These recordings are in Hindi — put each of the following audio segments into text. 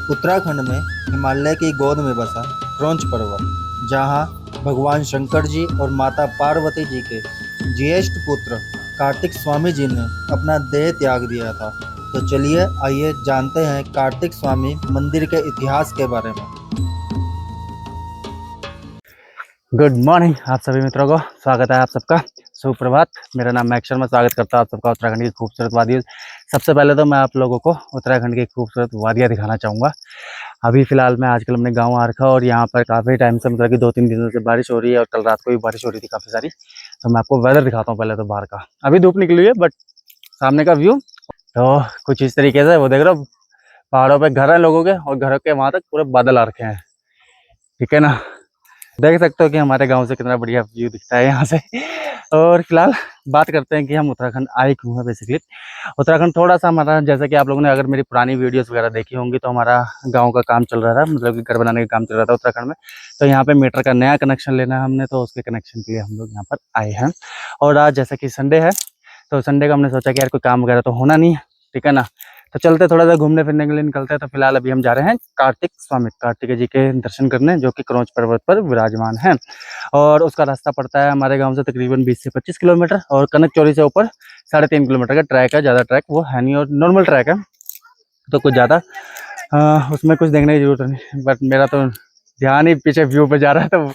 उत्तराखंड में हिमालय की गोद में बसा क्रौंच पर्वत, जहाँ भगवान शंकर जी और माता पार्वती जी के ज्येष्ठ पुत्र कार्तिक स्वामी जी ने अपना देह त्याग दिया था। तो चलिए आइए जानते हैं कार्तिक स्वामी मंदिर के इतिहास के बारे में। गुड मॉर्निंग आप सभी मित्रों को, स्वागत है आप सबका। सुप्रभात। मेरा नाम मैक शर्मा, स्वागत करता हूँ आप सबका उत्तराखंड की खूबसूरत वादियों। सबसे पहले तो मैं आप लोगों को उत्तराखंड की खूबसूरत वादियाँ दिखाना चाहूँगा। अभी फ़िलहाल मैं आजकल अपने गांव आ रखा और यहाँ पर काफ़ी टाइम से मतलब कि 2-3 दिनों से बारिश हो रही है और कल रात को भी बारिश हो रही थी काफ़ी सारी। तो मैं आपको वेदर दिखाता हूँ पहले तो बाहर का। अभी धूप निकली है बट सामने का व्यू तो कुछ इस तरीके से, वो देख रहे हो पहाड़ों पर घर हैं लोगों के और घरों के वहाँ तक पूरे बादल आ रखे हैं, ठीक है ना। देख सकते हो कि हमारे गांव से कितना बढ़िया व्यू दिखता है यहाँ से। और फिलहाल बात करते हैं कि हम उत्तराखंड आए क्यों हैं। बेसिकली उत्तराखंड थोड़ा सा हमारा, जैसे कि आप लोगों ने अगर मेरी पुरानी वीडियोस वगैरह देखी होंगी, तो हमारा गांव का काम चल रहा था, मतलब कि घर बनाने का काम चल रहा था उत्तराखंड में। तो यहाँ पे मीटर का नया कनेक्शन लेना है हमने, तो उसके कनेक्शन के लिए हम लोग यहाँ पर आए हैं। और आज जैसा कि संडे है, तो संडे का हमने सोचा कि यार कोई काम वगैरह तो होना नहीं है, ठीक है ना। तो चलते थोड़ा सा घूमने फिरने के लिए निकलते हैं। तो फिलहाल अभी हम जा रहे हैं कार्तिक स्वामी, कार्तिक जी के दर्शन करने, जो कि क्रौंच पर्वत पर विराजमान हैं। और उसका रास्ता पड़ता है हमारे गांव से तकरीबन 20 से 25 किलोमीटर, और कनक चौरी से ऊपर 3.5 किलोमीटर का ट्रैक है। ज़्यादा ट्रैक वो है नहीं और नॉर्मल ट्रैक है, तो कुछ ज़्यादा उसमें कुछ देखने की जरूरत नहीं। बट मेरा तो ध्यान ही पीछे व्यू पे जा रहा है, तो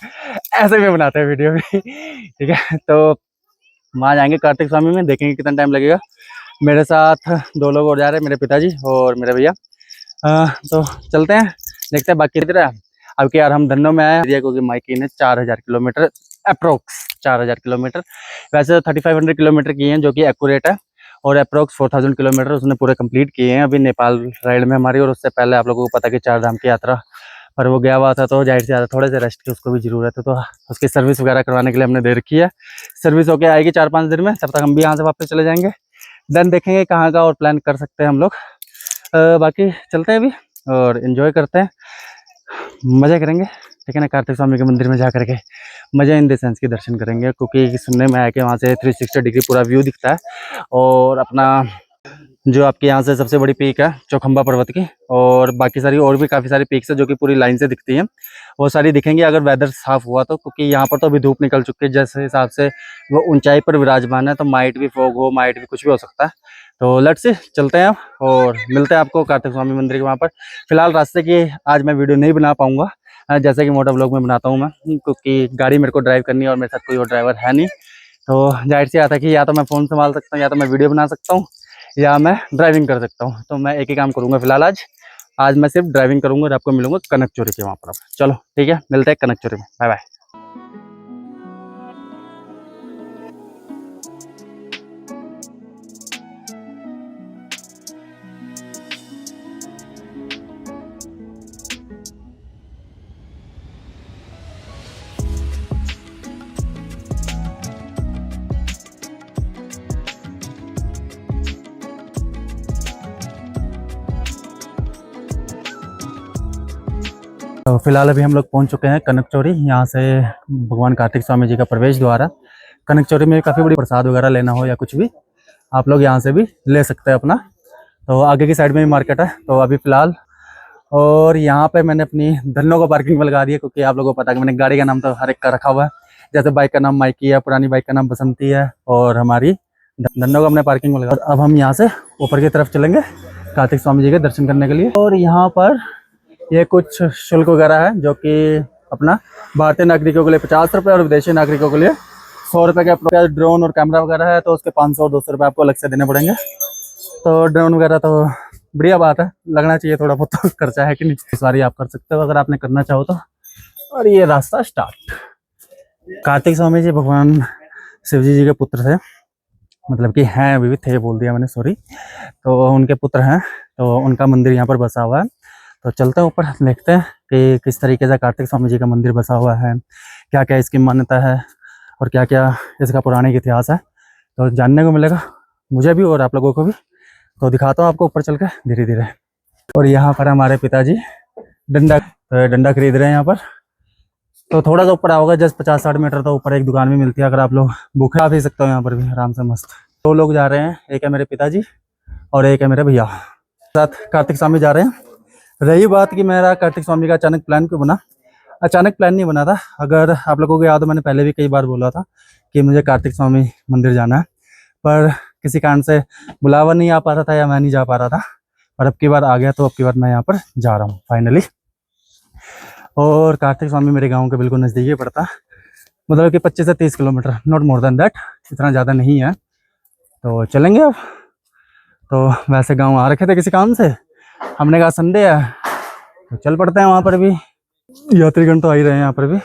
ऐसे में बनाते हैं वीडियो भी ठीक है। तो वहाँ जाएंगे कार्तिक स्वामी में, देखेंगे कितना टाइम लगेगा। मेरे साथ 2 लोग और जा रहे हैं, मेरे पिताजी और मेरे भैया। तो चलते हैं, देखते हैं बाकी तरह। अब कि यार हम धन्नो में आए हैं, क्योंकि माइकी ने 4000 किलोमीटर अप्रोक्स 4000 किलोमीटर, वैसे तो 3500 किलोमीटर किए हैं, जो कि एक्यूरेट है। और अप्रोक्स 4000 किलोमीटर उसने पूरे कंप्लीट किए हैं अभी नेपाल राइड में हमारी। और उससे पहले आप लोगों को पता कि 4 धाम की यात्रा पर वो गया हुआ था, तो जाहिर से थोड़े से रेस्ट की उसको भी ज़रूरत है। तो उसकी सर्विस वगैरह करवाने के लिए हमने दे रखी है। सर्विस होके आएगी 4-5 दिन में, तब तक हम भी यहाँ से वापस चले जाएंगे। देन देखेंगे कहाँ का और प्लान कर सकते हैं हम लोग। बाकी चलते हैं अभी और इन्जॉय करते हैं, मज़े करेंगे, ठीक है ना। कार्तिक स्वामी के मंदिर में जा करके मज़े इन द सेंस के दर्शन करेंगे, क्योंकि सुनने में आया कि वहाँ से 360 डिग्री पूरा व्यू दिखता है। और अपना जो आपके यहाँ से सबसे बड़ी पीक है चौखंबा पर्वत की, और बाकी सारी और भी काफ़ी सारी पीक्स है जो कि पूरी लाइन से दिखती हैं, वो सारी दिखेंगी अगर वेदर साफ़ हुआ तो। क्योंकि यहाँ पर तो अभी धूप निकल चुकी है, जैसे हिसाब से वो ऊंचाई पर विराजमान है, तो माइट भी फॉग हो, माइट भी कुछ भी हो सकता है। तो लेट्स सी, चलते हैं और मिलते हैं आपको कार्तिक स्वामी मंदिर के वहाँ पर। फिलहाल रास्ते की आज मैं वीडियो नहीं बना पाऊँगा, जैसे कि मोटो व्लॉग में बनाता हूँ मैं, क्योंकि गाड़ी मेरे को ड्राइव करनी है और मेरे साथ कोई और ड्राइवर है नहीं। तो जाहिर सी आता है कि या तो मैं फ़ोन संभाल सकता हूँ, या तो मैं वीडियो बना सकता हूँ, या मैं ड्राइविंग कर सकता हूँ। तो मैं एक ही काम करूँगा फिलहाल। आज मैं सिर्फ ड्राइविंग करूँगा और आपको मिलूंगा कनक चौरी के वहाँ पर। चलो ठीक है, मिलते हैं कनक चौरी में। Bye bye. तो फिलहाल अभी हम लोग पहुंच चुके हैं कनक चौरी। यहाँ से भगवान कार्तिक स्वामी जी का प्रवेश द्वार है। कनक चौरी में काफ़ी बड़ी प्रसाद वगैरह लेना हो या कुछ भी, आप लोग यहाँ से भी ले सकते हैं अपना। तो आगे की साइड में भी मार्केट है। तो अभी फ़िलहाल, और यहाँ पे मैंने अपनी धन्नो को पार्किंग में लगा दी है, क्योंकि आप लोगों को पता है कि मैंने गाड़ी का नाम तो हर एक का रखा हुआ है। जैसे बाइक का नाम माइकी है, पुरानी बाइक का नाम बसंती है, और हमारी धन्नो को अपने पार्किंग में लगा। और अब हम यहाँ से ऊपर की तरफ चलेंगे कार्तिक स्वामी जी के दर्शन करने के लिए। और यहाँ पर ये कुछ शुल्क वगैरह है, जो कि अपना भारतीय नागरिकों के लिए 50 रुपये और विदेशी नागरिकों के लिए 100 रुपये के। ड्रोन और कैमरा वगैरह है तो उसके 500 और 200 रुपये आपको अलग से देने पड़ेंगे। तो ड्रोन वगैरह तो बढ़िया बात है, लगना चाहिए थोड़ा बहुत तो खर्चा है कि नहीं। इस बार आप कर सकते हो अगर आपने करना चाहो तो। और ये रास्ता स्टार्ट। कार्तिक स्वामी जी भगवान शिवजी जी के पुत्र थे, मतलब कि हैं, अभी भी थे बोल दिया मैंने, सॉरी। तो उनके पुत्र हैं, तो उनका मंदिर यहाँ पर बसा हुआ है। तो चलते हैं ऊपर, देखते हैं कि किस तरीके से कार्तिक स्वामी जी का मंदिर बसा हुआ है, क्या क्या इसकी मान्यता है और क्या क्या इसका पौराणिक इतिहास है। तो जानने को मिलेगा मुझे भी और आप लोगों को भी। तो दिखाता हूँ आपको ऊपर चल के धीरे धीरे। और यहाँ पर हमारे पिताजी डंडा खरीद रहे हैं यहाँ पर। तो थोड़ा सा ऊपर आओगे, जस्ट 50-60 मीटर तो ऊपर एक दुकान भी मिलती है, अगर आप लोग भूखे आ भी सकते हो यहाँ पर भी आराम से मस्त। 2 लोग जा रहे हैं, एक है मेरे पिताजी और एक है मेरे भैया, साथ कार्तिक स्वामी जा रहे हैं। रही बात कि मेरा कार्तिक स्वामी का अचानक प्लान क्यों बना, अचानक प्लान नहीं बना था। अगर आप लोगों को याद हो, मैंने पहले भी कई बार बोला था कि मुझे कार्तिक स्वामी मंदिर जाना है, पर किसी कारण से बुलावा नहीं आ पा रहा था या मैं नहीं जा पा रहा था। पर अब की बार आ गया, तो अब की बार मैं यहाँ पर जा रहा हूँ फाइनली। और कार्तिक स्वामी मेरे गाँव के बिल्कुल नज़दीक ही पड़ता, मतलब कि 25 से 30 kilometre, not more than that, इतना ज़्यादा नहीं है। तो चलेंगे अब। तो वैसे गाँव आ रखे थे किसी काम से, हमने कहा संडे है तो चल पड़ते हैं वहाँ पर भी। यात्रीगण तो आ ही रहे हैं यहाँ पर भी।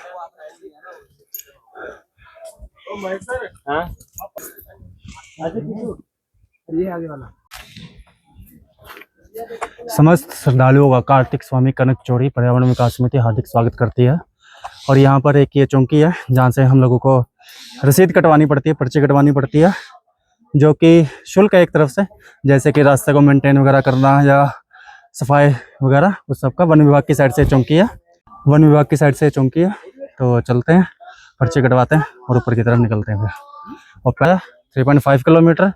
समस्त श्रद्धालुओं का कार्तिक स्वामी कनक चौड़ी पर्यावरण विकास समिति हार्दिक स्वागत करती है। और यहाँ पर एक ये चौकी है जहाँ से हम लोगों को रसीद कटवानी पड़ती है, पर्ची कटवानी पड़ती है, जो कि शुल्क है एक तरफ से, जैसे कि रास्ते को मेंटेन वगैरह करना या सफाई वगैरह, उस सब का वन विभाग की साइड से चौकी है, वन विभाग की साइड से चौकी है। तो चलते हैं, पर्ची कटवाते हैं और ऊपर की तरफ निकलते हैं फिर। और पहले 3.5 किलोमीटर,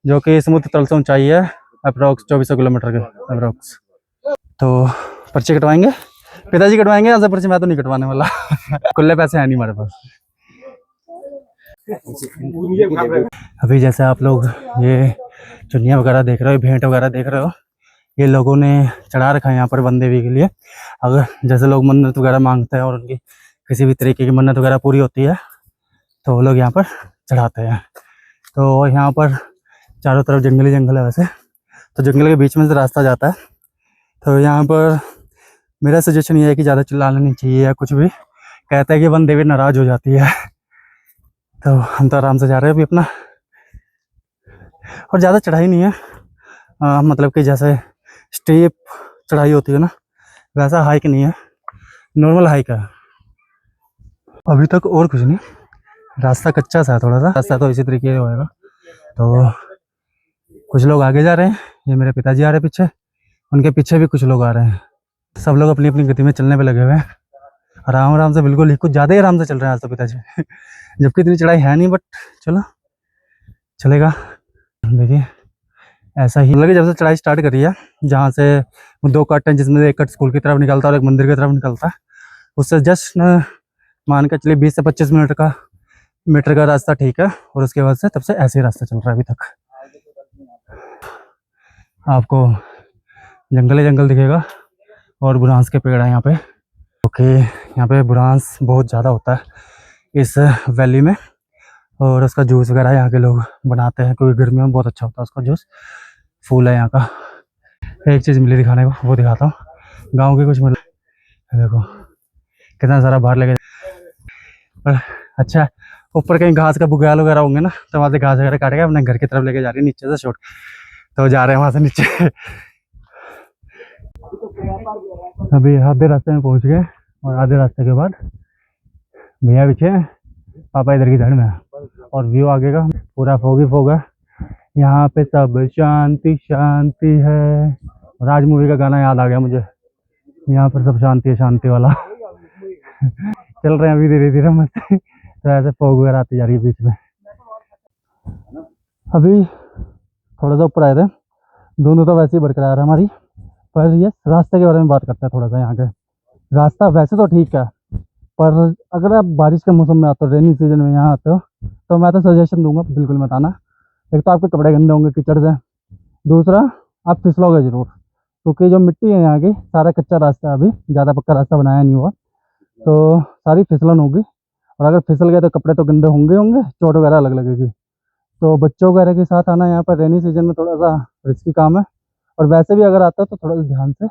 जो कि समुद्र तल से ऊंचाई है, अप्रोक्स 2400 किलोमीटर के अप्रोक्स। तो पर्ची कटवाएंगे, पिताजी कटवाएंगे यहाँ से पर्ची, मैं तो नहीं कटवाने वाला खुले पैसे हैं नहीं हमारे पास। अभी जैसे आप लोग ये चुनिया वगैरह देख रहे हो, भेंट वगैरह देख रहे हो, ये लोगों ने चढ़ा रखा है यहाँ पर वन देवी के लिए। अगर जैसे लोग मन्नत वगैरह मांगते हैं और उनकी किसी भी तरीके की मन्नत वगैरह पूरी होती है तो वो लोग यहाँ पर चढ़ाते हैं। तो यहाँ पर चारों तरफ जंगली जंगल है वैसे, तो जंगल के बीच में से रास्ता जाता है। तो यहाँ पर मेरा सजेशन ये है कि ज़्यादा चिल्लाना नहीं चाहिए या कुछ भी, कहता है कि वन देवी नाराज़ हो जाती है। तो हम तो आराम से जा रहे हैं अभी अपना, और ज़्यादा चढ़ाई नहीं है, मतलब कि जैसे स्टेप चढ़ाई होती है ना, वैसा हाइक नहीं है, नॉर्मल हाइक है अभी तक, और कुछ नहीं। रास्ता कच्चा सा है थोड़ा सा, रास्ता तो इसी तरीके से होएगा। तो कुछ लोग आगे जा रहे हैं, ये मेरे पिताजी आ रहे हैं पीछे, उनके पीछे भी कुछ लोग आ रहे हैं। सब लोग अपनी अपनी गति में चलने पे लगे हुए हैं, आराम आराम से, बिल्कुल ही कुछ ज़्यादा ही आराम से चल रहे हैं आज तो पिताजी जबकि इतनी चढ़ाई है नहीं, बट चलो चलेगा। देखिए ऐसा ही लगे, जब से चढ़ाई स्टार्ट करी है, जहाँ से 2 कट हैं, जिसमें एक कट स्कूल की तरफ निकलता है और एक मंदिर की तरफ निकलता है, उससे जस्ट मान के चलिए 20 से 25 मीटर का रास्ता ठीक है। और उसके बाद से तब से ऐसे ही रास्ता चल रहा है अभी तक। आपको जंगल ही जंगल दिखेगा और बुरांस के पेड़ है यहाँ पे, क्योंकि यहाँ पे बुरांस बहुत ज़्यादा होता है इस वैली में, और उसका जूस वगैरह यहाँ के लोग बनाते हैं, क्योंकि गर्मियों में बहुत अच्छा होता है उसका जूस। फूल है यहाँ का। एक चीज़ मिली दिखाने को, वो दिखाता हूँ, गाँव की कुछ मिल, देखो कितना सारा बाहर लेके। अच्छा, ऊपर कहीं घास का बुग्याल वगैरह होंगे ना, तो वहाँ से घास वगैरह काट के अपने घर की तरफ लेके जा रही है, नीचे से शॉर्ट, तो जा रहे हैं वहाँ से नीचे अभी आधे रास्ते में पहुँच गए, और आधे रास्ते के बाद भैया पीछे, पापा इधर की धड़ में है, और व्यू आगे का पूरा फोग ही फोग है। यहाँ पे सब शांति शांति है। राज मूवी का गाना याद आ गया मुझे, यहाँ पर सब शांति है, शांति वाला चल रहे हैं अभी धीरे धीरे मस्त तो ऐसे फोग वगैरह आती जा रही है बीच में। अभी थोड़ा सा ऊपर आए थे, दोनों तो वैसे ही बरकरार है हमारी, पर ये रास्ते के बारे में बात करते हैं थोड़ा सा। यहाँ के रास्ता वैसे तो ठीक है, पर अगर आप बारिश के मौसम में आते हो, रेनी सीजन में यहाँ आते हो, तो मैं तो सजेशन दूंगा बिल्कुल मत आना। एक तो आपके कपड़े गंदे होंगे कीचड़ से, दूसरा आप फिसलोगे जरूर, क्योंकि जो मिट्टी है यहाँ की, सारा कच्चा रास्ता है, अभी ज़्यादा पक्का रास्ता बनाया नहीं हुआ, तो सारी फिसलन होगी, और अगर फिसल गए तो कपड़े तो गंदे होंगे होंगे, चोट वगैरह अलग लगेगी। तो बच्चों वगैरह के साथ आना यहाँ पर रेनी सीजन में थोड़ा सा रिस्की काम है, और वैसे भी अगर आता है तो थोड़ा सा ध्यान से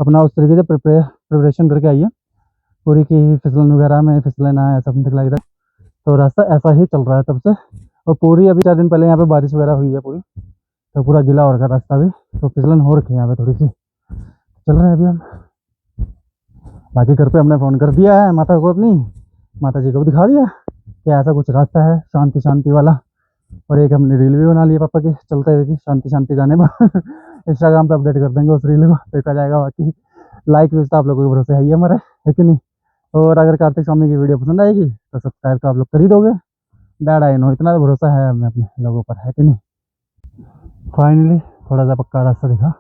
अपना उस तरीके से प्रिपरेशन करके आइए, पूरी की फिसलन वगैरह में फिसले ना है, सब लाइक दैट। तो रास्ता ऐसा ही चल रहा है तब से, और पूरी अभी 4 दिन पहले यहाँ पे बारिश वगैरह हुई है पूरी, तो पूरा गीला हो रखा रास्ता भी, तो फिसलन हो रखी है यहाँ पे थोड़ी सी। चल रहे हैं अभी हम, बाकी घर पे हमने फ़ोन कर दिया है माता को, अपनी माता जी को भी दिखा दिया कि ऐसा कुछ रास्ता है शांति शांति वाला, और एक हमने रील भी बना लिया पापा की चलते हुए की, शांति शांति गाने पर इंस्टाग्राम पे अपडेट कर देंगे उस रील को, देखा जाएगा। बाकी लाइक व्यूज तो आप लोगों के भरोसे है ही हमारे, है कि नहीं। और अगर कार्तिक स्वामी की वीडियो पसंद आएगी तो सब्सक्राइब तो आप लोग कर ही दोगे, डैड आई नो, इतना तो भरोसा है हमें अपने लोगों पर, है कि नहीं। फाइनली थोड़ा सा पक्का रास्ता दिखा,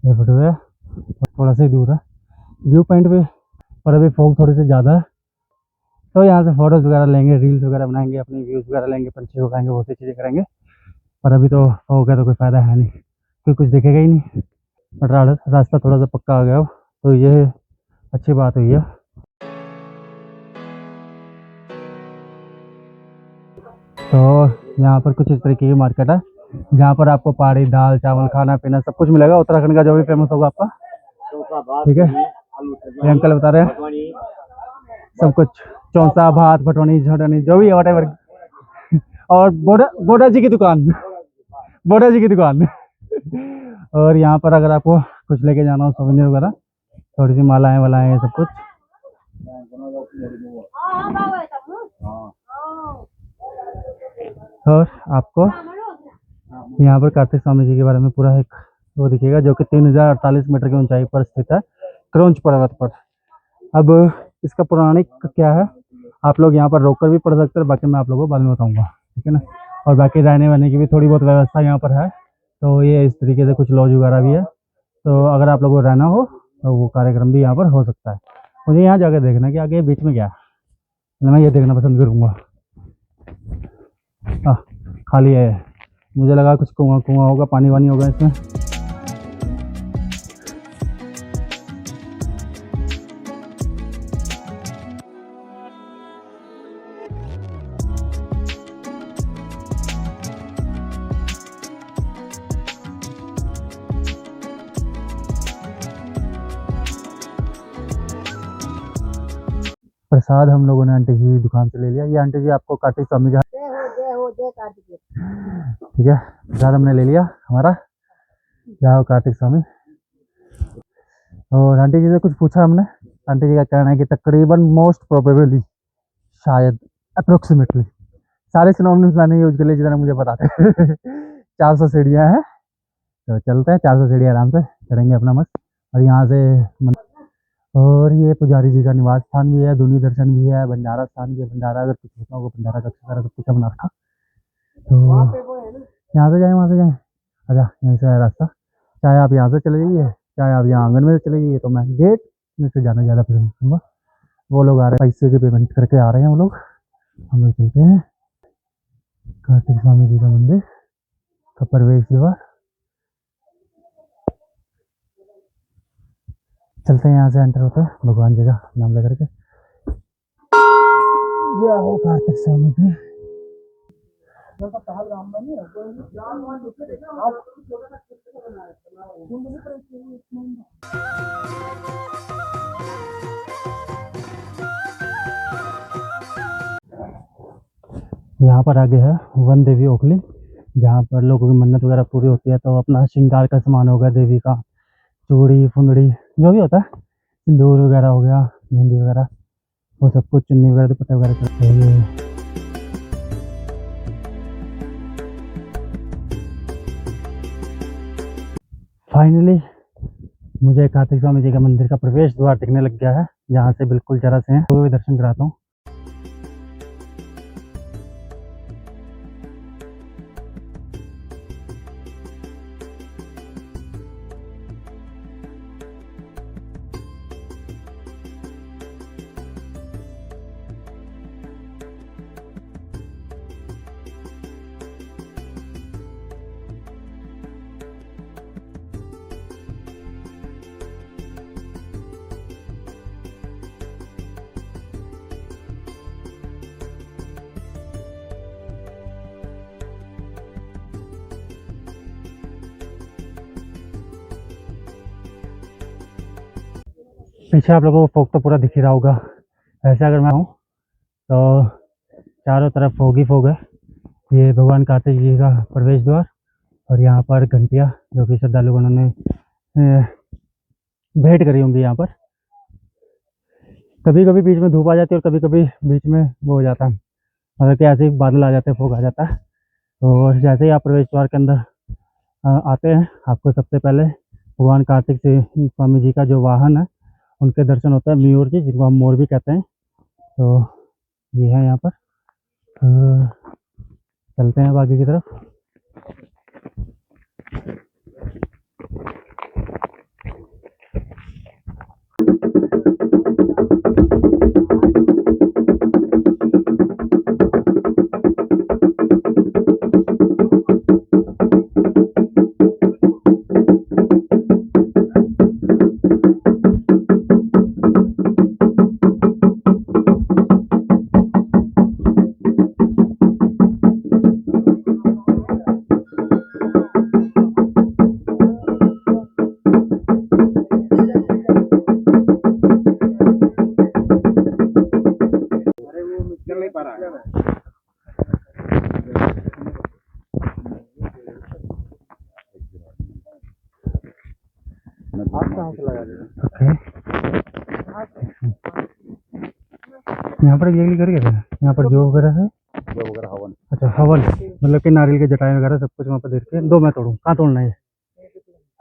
ये फोटो है, थोड़ा सा ही दूर है व्यू पॉइंट पे, पर अभी फॉग थोड़ी सी ज़्यादा है। तो यहाँ से फोटोज़ वगैरह लेंगे, रील्स वगैरह बनाएंगे, अपनी व्यूज़ वगैरह लेंगे, पंछी को खाएंगे, बहुत सी चीज़ें करेंगे। पर अभी तो फॉग है तो कोई फ़ायदा है नहीं, क्योंकि कुछ दिखेगा ही नहीं। बट रास्ता थोड़ा सा पक्का आ गया हो, तो ये अच्छी बात हुई है। तो यहाँ पर कुछ इस तरीके की मार्केट है, जहाँ पर आपको पहाड़ी दाल चावल खाना पीना सब कुछ मिलेगा, उत्तराखंड का जो भी फेमस होगा आपका। ठीक है, ये अंकल बता रहे हैं सब कुछ, चौसा भात भटवनी झटनी जो भी है वटेवर। और बोडा बोडा जी की दुकान, बोडा जी की दुकान। और यहाँ पर अगर आपको कुछ लेके जाना हो, सोवेनियर वगैरह, थोड़ी सी मालाएं वालाएं ये सब कुछ। और आपको यहाँ पर कार्तिक स्वामी जी के बारे में पूरा एक वो दिखेगा, जो कि 3048 मीटर की ऊंचाई पर स्थित है, क्रौंच पर्वत पर। अब इसका पौराणिक क्या है, आप लोग यहाँ पर रोककर भी पढ़ सकते हैं, बाकी मैं आप लोगों को बाद में बताऊंगा, ठीक है ना। और बाकी रहने वहने की भी थोड़ी बहुत व्यवस्था यहाँ पर है, तो ये इस तरीके से कुछ लॉज वगैरह भी है। तो अगर आप लोगों को रहना हो तो वो कार्यक्रम भी यहाँ पर हो सकता है। मुझे यहाँ जाकर देखना कि आगे बीच में क्या है, मैं ये देखना पसंद करूँगा। खाली है, मुझे लगा कुछ कुआं कुआं होगा, पानी वानी होगा इसमें। प्रसाद हम लोगों ने आंटी की दुकान से ले लिया। ये आंटी जी आपको कार्तिक स्वामी का, ठीक है, प्रसाद हमने ले लिया हमारा, जाओ कार्तिक स्वामी। और आंटी जी से कुछ पूछा हमने, आंटी जी का कहना है कि तकरीबन मोस्ट प्रोबेबली, शायद अप्रोक्सीमेटली, सारे सिनोनिम्स मैंने यूज कर लिए जितना मुझे पता थे। 400 सीढ़ियाँ हैं, तो चलते हैं 400 सीढ़ी आराम से चढ़ेंगे अपना मस्त। और यहाँ से और ये पुजारी जी का निवास स्थान भी है, धुनी दर्शन भी है, भंडारा स्थान भी है। भंडारा अगर कुछ होता होगा, भंडारा कक्ष वगैरह सब कुछ बना रखा। तो यहाँ से जाए वहाँ से जाए, अच्छा यहीं से है रास्ता। चाहे आप यहाँ से चले जाइए, चाहे आप यहाँ आंगन में से चले जाइए, तो मैं गेट में से जाना ज़्यादा पसंद करूँगा। वो लोग आ रहे हैं, पैसे की पेमेंट करके आ रहे हैं वो लोग। हम लोग चलते हैं कार्तिक स्वामी जी का मंदिर का प्रवेश द्वार। चलते हैं यहाँ से एंटर होते हैं भगवान जी का नाम लेकर के। जय हो कार्तिक स्वामी जी। यहाँ पर आगे है वन देवी ओखली, जहाँ पर लोगों की मन्नत वगैरह पूरी होती है, तो अपना श्रृंगार का सामान होगा, देवी का चूड़ी फुंदड़ी जो भी होता है, सिंदूर वगैरह हो गया, मेहंदी वगैरह, वो सब कुछ, चुन्नी वगैरह, दुपट्टे वगैरह करते हैं। फाइनली मुझे कार्तिक स्वामी जी का मंदिर का प्रवेश द्वार दिखने लग गया है, जहाँ से बिल्कुल जरा से वो भी दर्शन कराता हूँ। पीछे आप लोगों को फोग तो पूरा दिख ही रहा होगा। ऐसे अगर मैं हूँ तो चारों तरफ फोग ही फोग है। ये भगवान कार्तिक जी का प्रवेश द्वार, और यहाँ पर घंटियाँ जो कि श्रद्धालुओं ने भेंट करी होंगी। यहाँ पर कभी कभी बीच में धूप आ जाती है, और कभी कभी बीच में वो हो जाता है, मतलब कि ऐसे ही बादल आ जाते हैं, फोग आ जाता है। तो जैसे ही आप प्रवेश द्वार के अंदर आते हैं, आपको सबसे पहले भगवान कार्तिक स्वामी जी का जो वाहन है उनके दर्शन होता है, मयूर जी, जिनको हम मोर भी कहते हैं। तो ये है यहाँ पर। चलते हैं अब आगे की तरफ। ओके, यहाँ पर ये कर गया था, यहाँ पर जो वगैरह है, अच्छा हवन, मतलब कि नारियल के जटाएं वगैरह सब कुछ वहाँ पर देख के। दो मैं तोड़ूँ, कहाँ तोड़ना है?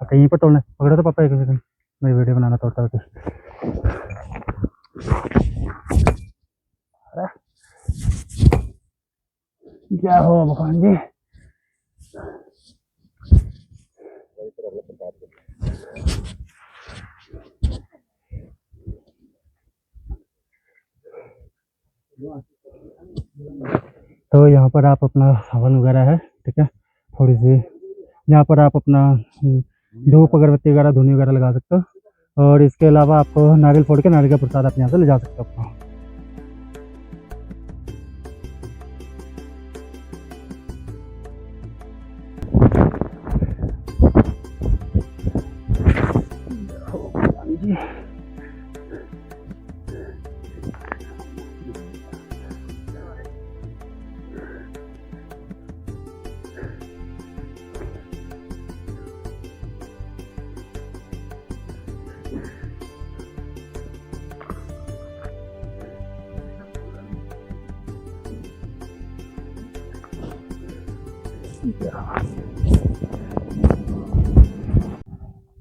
अच्छा यहीं पर तोड़ना है, पकड़ो तो पापा एक सेकंड, मेरी वीडियो बनाना तोड़ता है। क्या हो भगवान जी। तो यहाँ पर आप अपना हवन वगैरह है, ठीक है, थोड़ी सी यहाँ पर आप अपना धूप अगरबत्ती वगैरह धुनी वगैरह लगा सकते हो। और इसके अलावा आपको नारियल फोड़ के नारियल का प्रसाद आप यहाँ से ले जा सकते हो अपना।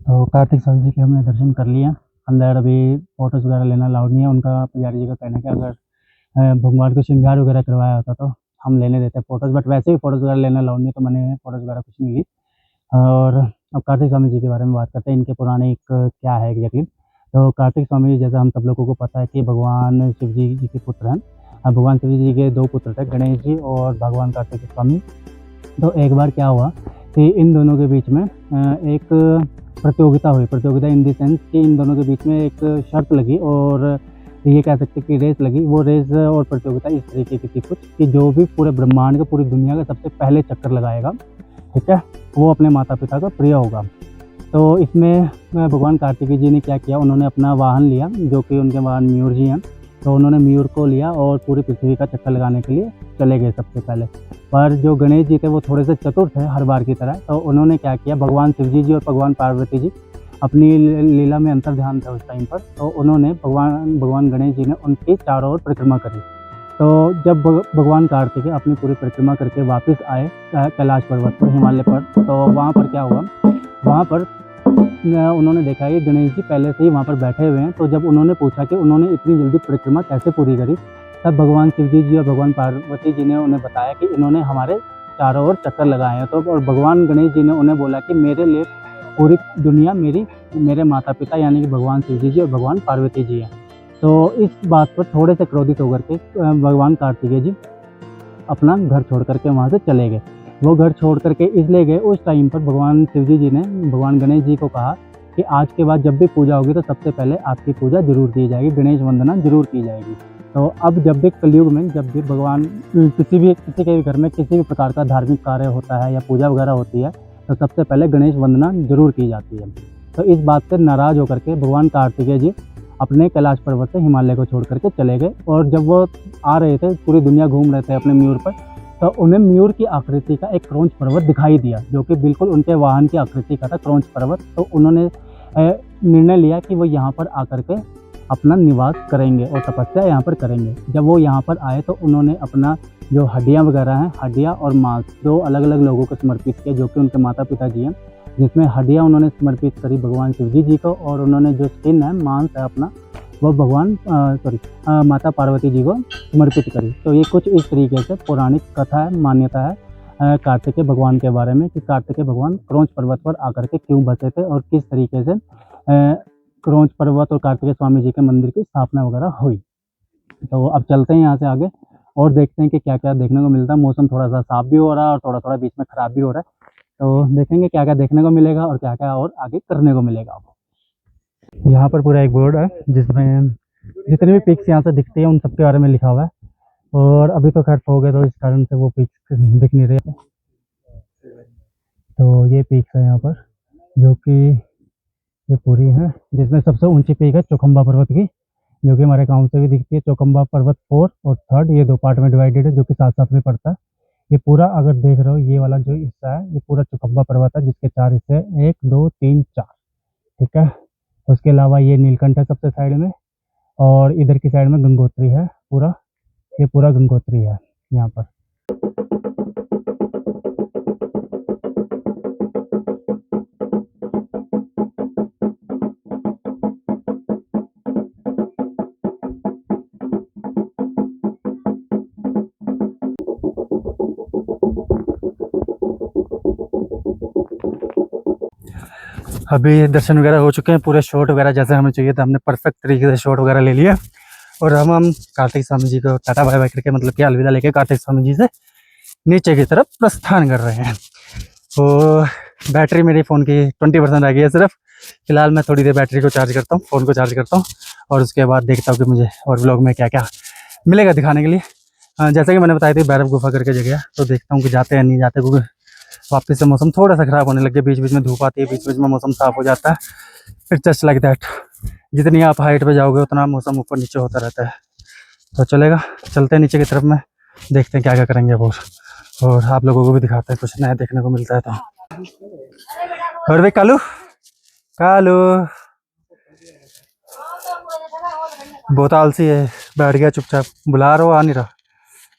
तो कार्तिक स्वामी जी के हमने दर्शन कर लिए। अंदर अभी फोटोज़ वगैरह लेना अलाउड नहीं है। उनका पुजारी जी का कहना है कि अगर भगवान को श्रृंगार वगैरह करवाया होता तो हम लेने देते फ़ोटोज़, बट वैसे भी फ़ोटोज़ वगैरह लेना अलाउड नहीं है, तो मैंने फ़ोटोज़ वगैरह कुछ नहीं ली। और अब कार्तिक स्वामी जी के बारे में बात करते हैं, इनके पौराणिक क्या है एग्जैक्टली। तो कार्तिक स्वामी जी, जैसा हम सब लोगों को पता है कि भगवान शिव जी के पुत्र हैं। भगवान शिव जी के दो पुत्र थे, गणेश जी और भगवान कार्तिक स्वामी। तो एक बार क्या हुआ कि इन दोनों के बीच में एक प्रतियोगिता हुई। प्रतियोगिता इन द सेंस कि इन दोनों के बीच में एक शर्त लगी, और ये कह सकते कि रेस लगी। वो रेस और प्रतियोगिता इस तरीके की थी कुछ, कि जो भी पूरे ब्रह्मांड का, पूरी दुनिया का सबसे पहले चक्कर लगाएगा, ठीक है, वो अपने माता पिता का प्रिय होगा। तो इसमें भगवान कार्तिकेय जी ने क्या किया, उन्होंने अपना वाहन लिया, जो कि उनके वाहन मयूर जी हैं। तो उन्होंने मयूर को लिया और पूरी पृथ्वी का चक्कर लगाने के लिए चले गए सबसे पहले। पर जो गणेश जी थे वो थोड़े से चतुर थे हर बार की तरह। तो उन्होंने क्या किया, भगवान शिव जी और भगवान पार्वती जी अपनी लीला में अंतर ध्यान था उस टाइम पर। तो उन्होंने भगवान गणेश जी ने उनकी चारों ओर परिक्रमा करी। तो जब भगवान कार्तिकेय अपनी पूरी परिक्रमा करके वापस आए कैलाश पर्वत पर, हिमालय पर, तो वहाँ पर क्या हुआ, वहाँ पर उन्होंने देखा कि गणेश जी पहले से ही वहाँ पर बैठे हुए हैं। तो जब उन्होंने पूछा कि उन्होंने इतनी जल्दी परिक्रमा कैसे पूरी करी, तब भगवान शिव जी और भगवान पार्वती जी ने उन्हें बताया कि इन्होंने हमारे चारों ओर चक्कर लगाए हैं। तो और भगवान गणेश जी ने उन्हें बोला कि मेरे लिए पूरी दुनिया मेरे माता पिता यानी कि भगवान शिव जी और भगवान पार्वती जी हैं। तो इस बात पर थोड़े से क्रोधित होकर के भगवान कार्तिकेय जी अपना घर छोड़ करके वहाँ से चले गए। वो घर छोड़ करके इसलिए गए, उस टाइम पर भगवान शिव जी ने भगवान गणेश जी को कहा कि आज के बाद जब भी पूजा होगी तो सबसे पहले आपकी पूजा जरूर की जाएगी, गणेश वंदना जरूर की जाएगी। तो अब जब भी कलयुग में, जब भी भगवान किसी के भी घर में किसी भी प्रकार का धार्मिक कार्य होता है या पूजा वगैरह होती है, तो सबसे पहले गणेश वंदना जरूर की जाती है। तो इस बात से नाराज़ होकर के भगवान कार्तिकेय जी अपने कैलाश पर्वत से हिमालय को छोड़ करके चले गए। और जब वो आ रहे थे, पूरी दुनिया घूम रहे थे अपने मयूर पर, तो उन्हें मयूर की आकृति का एक क्रौंच पर्वत दिखाई दिया, जो कि बिल्कुल उनके वाहन की आकृति का था, क्रौंच पर्वत। तो उन्होंने निर्णय लिया कि वो यहाँ पर आकर के अपना निवास करेंगे और तपस्या यहाँ पर करेंगे। जब वो यहाँ पर आए तो उन्होंने अपना जो हड्डियाँ वगैरह हैं, हड्डियाँ और मांस, दो अलग अलग लोगों को समर्पित किया, जो कि उनके माता पिता जी हैं। जिसमें हड्डियाँ उन्होंने समर्पित करी भगवान शिव जी को, और उन्होंने जो स्किन है, मांस है अपना, वो भगवान माता पार्वती जी को समर्पित करी। तो ये कुछ इस तरीके से पौराणिक कथा है, मान्यता है कार्तिकेय भगवान के बारे में, कि कार्तिकेय भगवान क्रौंच पर्वत पर आकर के क्यों बसे थे और किस तरीके से क्रौंच पर्वत और कार्तिकेय स्वामी जी के मंदिर की स्थापना वगैरह हुई। तो अब चलते हैं यहाँ से आगे और देखते हैं कि क्या क्या देखने को मिलता है। मौसम थोड़ा सा साफ भी हो रहा है और थोड़ा थोड़ा बीच में खराब भी हो रहा है। तो देखेंगे क्या क्या देखने को मिलेगा और क्या क्या और आगे करने को मिलेगा। यहाँ पर पूरा एक बोर्ड है जिसमें जितनी भी पिक्स यहाँ से दिखती है उन सबके बारे में लिखा हुआ है। और अभी तो खैर हो गए, तो इस कारण से वो पिक्स दिख नहीं रहे। तो ये पिक्स है यहाँ पर, जो कि ये पूरी है, जिसमें सबसे ऊंची पीक है चौखंबा पर्वत की, जो कि हमारे गांव से भी दिखती है। चौखंबा पर्वत 4 और 3rd, ये दो पार्ट में डिवाइडेड है, जो कि साथ साथ में पड़ता है। ये पूरा अगर देख रहे हो, ये वाला जो हिस्सा है ये पूरा चौखंबा पर्वत है, जिसके 4 हिस्से 1 2 3 4, ठीक है। उसके अलावा ये नीलकंठ है सबसे साइड में, और इधर की साइड में गंगोत्री है पूरा, ये पूरा गंगोत्री है यहाँ पर। अभी दर्शन वगैरह हो चुके हैं, पूरे शॉट वगैरह जैसे हमें चाहिए था हमने परफेक्ट तरीके से शॉट वगैरह ले लिया, और हम कार्तिक स्वामी जी को टाटा बाय बाय करके मतलब कि अलविदा लेके कार्तिक स्वामी जी से नीचे की तरफ प्रस्थान कर रहे हैं। तो बैटरी मेरी फ़ोन की 20% रह गई है सिर्फ। फिलहाल मैं थोड़ी देर बैटरी को चार्ज करता हूँ, फ़ोन को चार्ज करता हूँ, और उसके बाद देखता हूँ कि मुझे और व्लॉग में क्या क्या मिलेगा दिखाने के लिए। जैसे कि मैंने बताई थी भैरव गुफा करके जगह, तो देखता हूँ कि जाते हैं नहीं जाते, क्योंकि वापस से मौसम थोड़ा सा ख़राब होने लग गया, बीच बीच में धूप आती है, बीच बीच में मौसम साफ़ हो जाता है। इट्स जस्ट लाइक दैट, जितनी आप हाइट पे जाओगे उतना मौसम ऊपर नीचे होता रहता है। तो चलेगा, चलते हैं नीचे की तरफ में, देखते हैं क्या क्या करेंगे वो, और आप लोगों को भी दिखाते हैं, कुछ नया देखने को मिलता है तो। और भाई कालू कालू बहुत आलसी है, बैठ गया चुपचाप, बुला रहा हो आ नहीं रहा,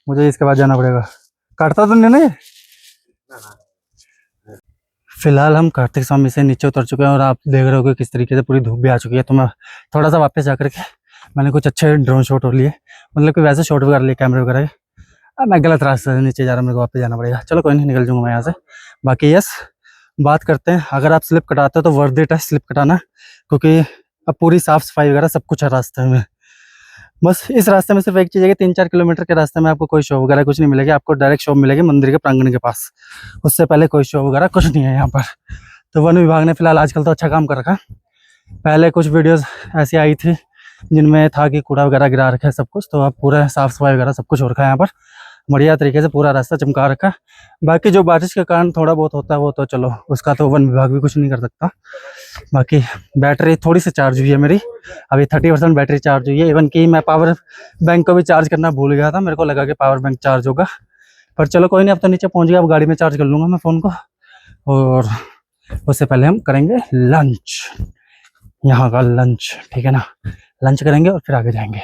मुझे इसके बाद जाना पड़ेगा। काटता तो नहीं ना ये? फिलहाल हम कार्तिक स्वामी से नीचे उतर चुके हैं, और आप देख रहे हो कि किस तरीके से पूरी धूप भी आ चुकी है। तो मैं थोड़ा सा वापस जा करके मैंने कुछ अच्छे ड्रोन शॉट और लिए, मतलब कि वैसे शॉट वगैरह लिए कैमरे वगैरह के। अब मैं गलत रास्ते से नीचे जा रहा हूँ, मेरे को वापस जाना पड़ेगा। चलो कोई नहीं, निकल जाऊँगा मैं यहाँ से। बाकी यस, बात करते हैं, अगर आप स्लिप कटाते हो तो वर्थ इट है स्लिप कटाना, क्योंकि अब पूरी साफ़ सफाई वगैरह सब कुछ है रास्ते में। बस इस रास्ते में सिर्फ एक चीज़ है कि 3-4 किलोमीटर के रास्ते में आपको कोई शॉप वगैरह कुछ नहीं मिलेगी, आपको डायरेक्ट शॉप मिलेगी मंदिर के प्रांगण के पास, उससे पहले कोई शॉप वगैरह कुछ नहीं है यहाँ पर। तो वन विभाग ने फिलहाल आजकल तो अच्छा काम कर रखा। पहले कुछ वीडियोस ऐसी आई थी जिनमें था कि कूड़ा वगैरह गिरा रखा है सब कुछ, तो अब पूरा साफ़ सफाई वगैरह सब कुछ हो रखा है यहाँ पर, बढ़िया तरीके से पूरा रास्ता चमका रखा है। बाकी जो बारिश के कारण थोड़ा बहुत होता है वो तो चलो उसका तो वन विभाग भी कुछ नहीं कर सकता। बाकी बैटरी थोड़ी सी चार्ज हुई है मेरी, अभी 30% बैटरी चार्ज हुई है। इवन कि मैं पावर बैंक को भी चार्ज करना भूल गया था, मेरे को लगा कि पावर बैंक चार्ज होगा, पर चलो कोई नहीं, अब तो नीचे पहुंच गया, अब गाड़ी में चार्ज कर लूँगा मैं फ़ोन को। और उससे पहले हम करेंगे लंच, यहाँ का लंच, ठीक है ना, लंच करेंगे और फिर आगे जाएंगे।